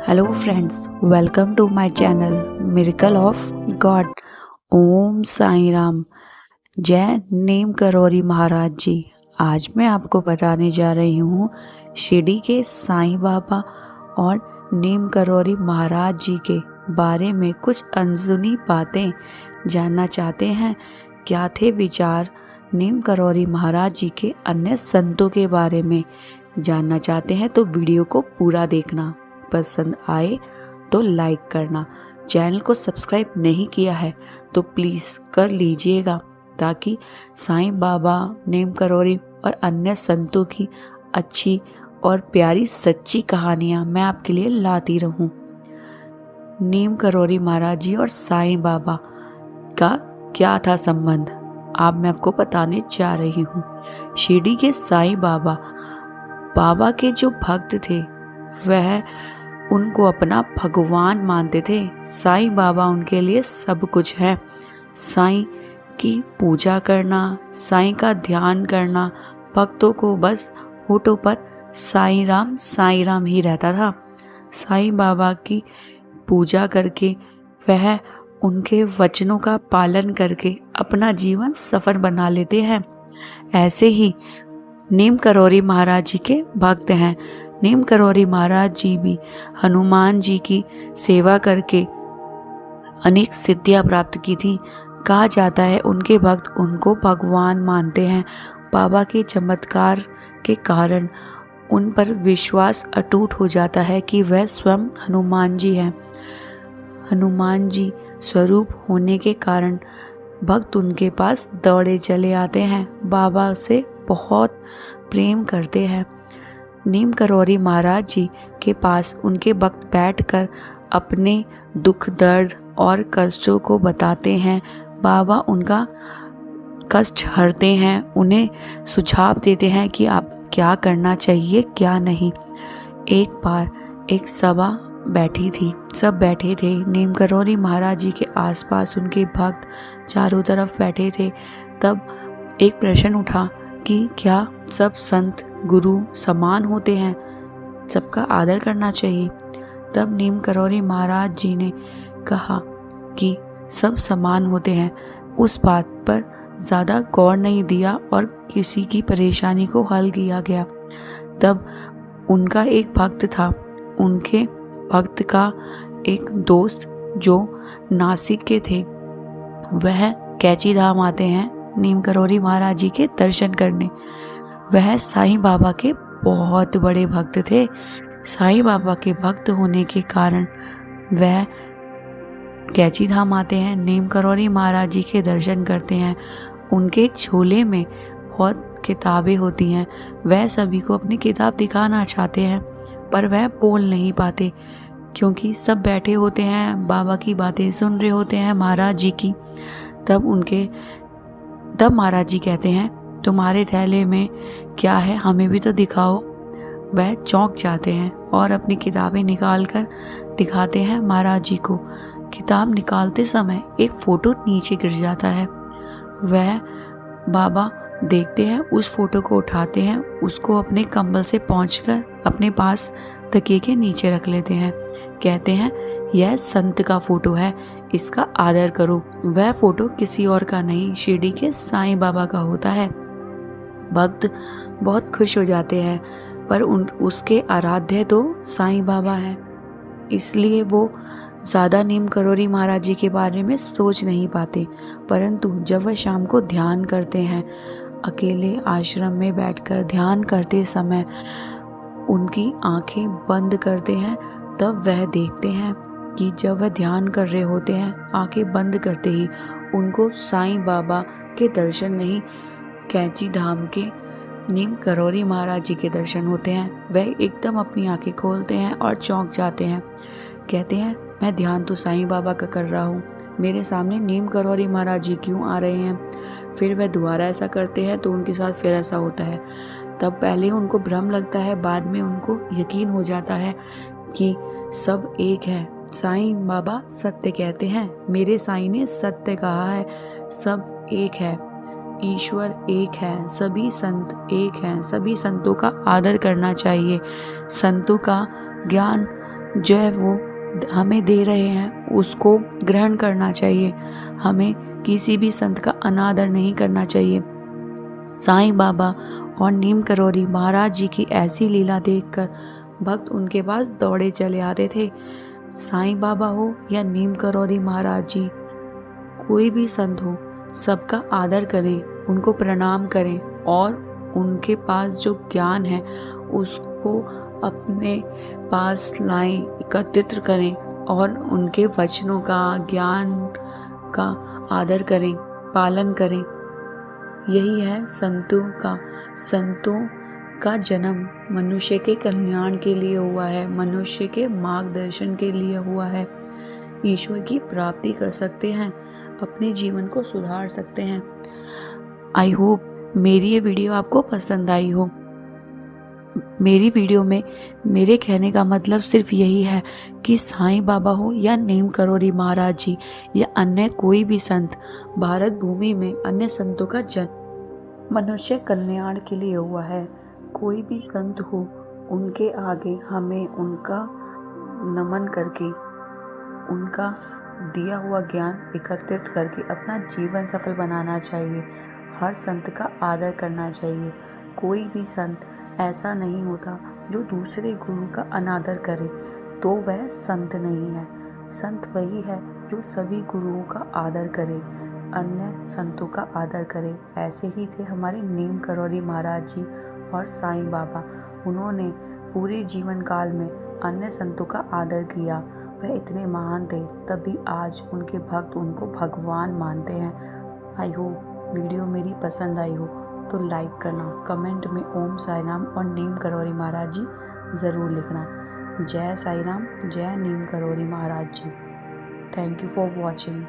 Hello friends, welcome to my channel miracle of God. Om Sai Ram. जय नीम करौरी महाराज जी। आज मैं आपको बताने जा रही हूँ शिरडी के साईं बाबा और नीम करौरी महाराज जी के बारे में कुछ अनसुनी बातें। जानना चाहते हैं क्या थे विचार नीम करौरी महाराज जी के अन्य संतों के बारे में? जानना चाहते हैं तो वीडियो को पूरा देखना। पसंद आए तो लाइक करना। चैनल को सब्सक्राइब नहीं किया है तो प्लीज़ कर लीजिएगा ताकि साईं बाबा, नीम करौरी और अन्य संतों की अच्छी और प्यारी सच्ची कहानियाँ मैं आपके लिए लाती रहूं। नीम करौरी महाराज जी और साईं बाबा का क्या था संबंध, अब मैं आपको बताने जा रही हूँ। शिरडी के साईं बाबा के जो भक्त थे वह उनको अपना भगवान मानते थे। साईं बाबा उनके लिए सब कुछ है। साईं की पूजा करना, साईं का ध्यान करना, भक्तों को बस होठों पर साईं राम ही रहता था। साईं बाबा की पूजा करके वह उनके वचनों का पालन करके अपना जीवन सफल बना लेते हैं। ऐसे ही नीम करौरी महाराज जी के भक्त हैं। नीम करौरी महाराज जी भी हनुमान जी की सेवा करके अनेक सिद्धियां प्राप्त की थी। कहा जाता है उनके भक्त उनको भगवान मानते हैं। बाबा के चमत्कार के कारण उन पर विश्वास अटूट हो जाता है कि वह स्वयं हनुमान जी हैं। हनुमान जी स्वरूप होने के कारण भक्त उनके पास दौड़े चले आते हैं, बाबा से बहुत प्रेम करते हैं। नीम करौरी महाराज जी के पास उनके भक्त बैठकर अपने दुख, दर्द और कष्टों को बताते हैं। बाबा उनका कष्ट हरते हैं, उन्हें सुझाव देते हैं कि आप क्या करना चाहिए क्या नहीं। एक बार एक सभा बैठी थी, सब बैठे थे। नीम करौरी महाराज जी के आसपास उनके भक्त चारों तरफ बैठे थे। तब एक प्रश्न उठा कि क्या सब संत गुरु समान होते हैं, सबका आदर करना चाहिए? तब नीम करौरी महाराज जी ने कहा कि सब समान होते हैं। उस बात पर ज़्यादा गौर नहीं दिया और किसी की परेशानी को हल किया गया। तब उनका एक भक्त था, उनके भक्त का एक दोस्त जो नासिक के थे, वह कैची धाम आते हैं नीम करौरी महाराज जी के दर्शन करने। वह साईं बाबा के बहुत बड़े भक्त थे। साईं बाबा के भक्त होने के कारण वह कैची धाम आते हैं, नीम करौरी महाराज जी के दर्शन करते हैं। उनके झोले में बहुत किताबें होती हैं। वह सभी को अपनी किताब दिखाना चाहते हैं पर वह बोल नहीं पाते क्योंकि सब बैठे होते हैं, बाबा की बातें सुन रहे होते हैं महाराज जी की। तब महाराज जी कहते हैं तुम्हारे थैले में क्या है, हमें भी तो दिखाओ। वह चौंक जाते हैं और अपनी किताबें निकाल कर दिखाते हैं महाराज जी को। किताब निकालते समय एक फोटो नीचे गिर जाता है। वह बाबा देखते हैं, उस फोटो को उठाते हैं, उसको अपने कंबल से पोंछकर अपने पास तकिए के नीचे रख लेते हैं। कहते हैं यह संत का फोटो है, इसका आदर करो। वह फोटो किसी और का नहीं, शिरडी के साईं बाबा का होता है। भक्त बहुत खुश हो जाते हैं पर उसके आराध्य तो साईं बाबा हैं, इसलिए वो ज़्यादा नीम करौरी महाराज जी के बारे में सोच नहीं पाते। परंतु जब वह शाम को ध्यान करते हैं, अकेले आश्रम में बैठकर ध्यान करते समय उनकी आंखें बंद करते हैं, तब वह देखते हैं कि जब वह ध्यान कर रहे होते हैं, आंखें बंद करते ही उनको साईं बाबा के दर्शन नहीं, कैची धाम के नीम करौरी महाराज जी के दर्शन होते हैं। वह एकदम अपनी आंखें खोलते हैं और चौंक जाते हैं। कहते हैं मैं ध्यान तो साईं बाबा का कर रहा हूँ, मेरे सामने नीम करौरी महाराज जी क्यों आ रहे हैं? फिर वह दोबारा ऐसा करते हैं तो उनके साथ फिर ऐसा होता है। तब पहले उनको भ्रम लगता है, बाद में उनको यकीन हो जाता है कि सब एक है। साईं बाबा सत्य कहते हैं, मेरे साईं ने सत्य कहा है, सब एक है, ईश्वर एक है, सभी संत एक हैं। सभी संतों का आदर करना चाहिए, संतों का ज्ञान जो है वो हमें दे रहे हैं उसको ग्रहण करना चाहिए। हमें किसी भी संत का अनादर नहीं करना चाहिए। साईं बाबा और नीम करौरी महाराज जी की ऐसी लीला देखकर भक्त उनके पास दौड़े चले आते थे। साईं बाबा हो या नीम करौरी महाराज जी, कोई भी संत हो, सबका आदर करें, उनको प्रणाम करें और उनके पास जो ज्ञान है उसको अपने पास लाएं, एकत्रित करें और उनके वचनों का, ज्ञान का आदर करें, पालन करें। यही है संतों का जन्म मनुष्य के कल्याण के लिए हुआ है, मनुष्य के मार्गदर्शन के लिए हुआ है। ईश्वर की प्राप्ति कर सकते हैं, अपने जीवन को सुधार सकते हैं। आई होप मेरी ये वीडियो आपको पसंद आई हो। मेरी वीडियो में मेरे कहने का मतलब सिर्फ यही है कि साईं बाबा हो या नीम करौरी महाराज जी या अन्य कोई भी संत, भारत भूमि में अन्य संतों का जन्म मनुष्य कल्याण के लिए हुआ है। कोई भी संत हो, उनके आगे हमें उनका नमन करके, उनका दिया हुआ ज्ञान एकत्रित करके अपना जीवन सफल बनाना चाहिए। हर संत का आदर करना चाहिए। कोई भी संत ऐसा नहीं होता जो दूसरे गुरु का अनादर करे तो वह संत नहीं है। संत वही है जो सभी गुरुओं का आदर करे, अन्य संतों का आदर करे। ऐसे ही थे हमारे नीम करौरी महाराज जी और साईं बाबा। उन्होंने पूरे जीवन काल में अन्य संतों का आदर किया। वह इतने महान थे, तभी आज उनके भक्त उनको भगवान मानते हैं। आई होप वीडियो मेरी पसंद आई हो तो लाइक करना, कमेंट में ओम साई राम और नीम करौरी महाराज जी ज़रूर लिखना। जय साई राम, जय Neem Karori Maharaj ji. Thank you for watching.